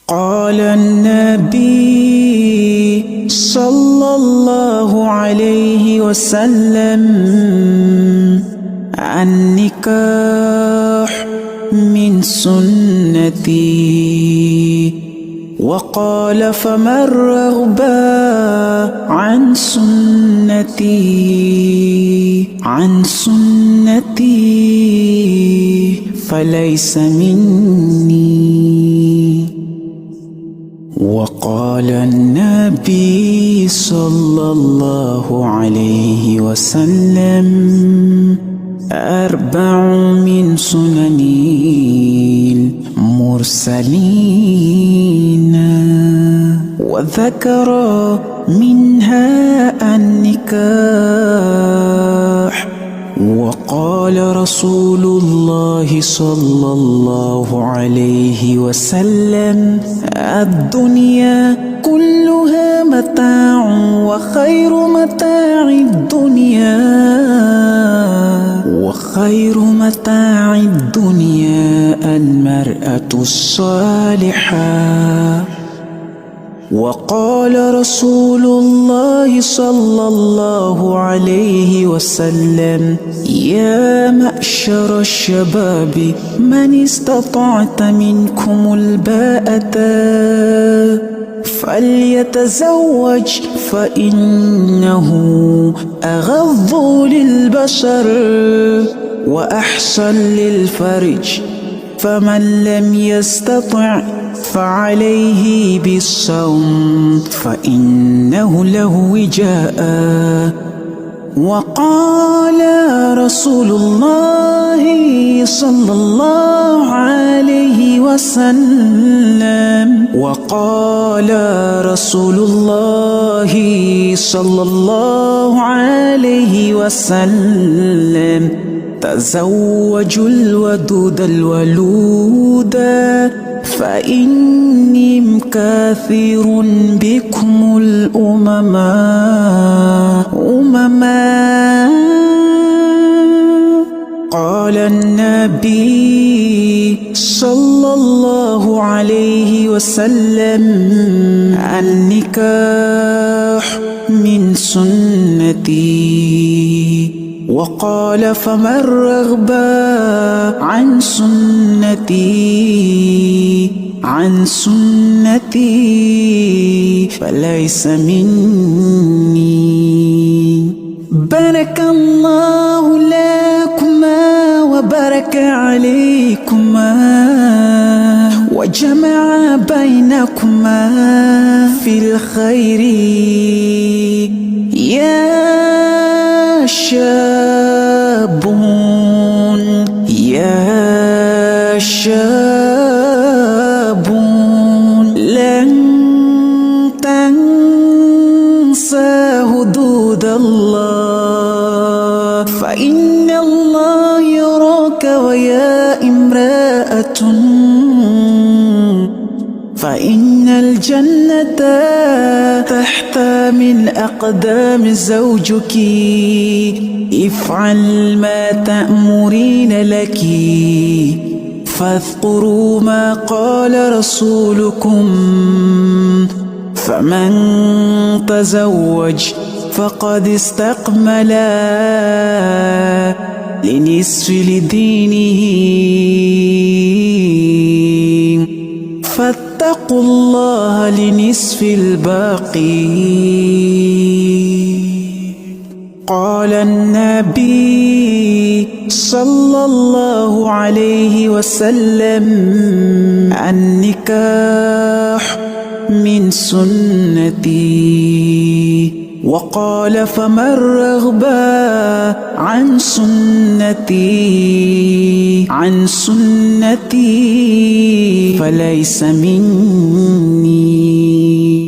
قال النبي صلى الله عليه وسلم: النكاح من سنتي. وقال: فمن رغب عن سنتي فليس مني. وقال النبي صلى الله عليه وسلم: 4 من سنن المرسلين. وذكر منها النكاح. وقال رسول الله صلى الله عليه وسلم: الدنيا كلها متاع، وخير متاع الدنيا المرأة الصالحة. وقال رسول الله صلى الله عليه وسلم: يا معشر الشباب، من استطعت منكم الباءة فليتزوج، فإنه أغض للبصر وأحصن للفرج. فمن لم يستطع فعليه بالصوم، فإنه له وجاء. وقال رسول الله صلى الله عليه وسلم: تزوجوا الودود الولود، فإني مكاثر بكم الأمما. قال النبي صلى الله عليه وسلم: النكاح من سنتي. وقال: فمن رغب عن سنتي فليس مني. بارك الله لكما وبارك عليكما وجمع بينكما في الخير. يا شابون لن تنسى حدود الله، فإن الله يراك. ويا امرأة، فإن الجنة تحت من أقدام زوجك. افعل ما تأمرين لك، فاذكروا ما قال رسولكم. فمن تزوج فقد استكمل لنصف لدينه. فاتقوا الله لنصف الباقي. قال النبي صلى الله عليه وسلم: النكاح من سنتي. وقال: فمن رغب عن سنتي فليس مني.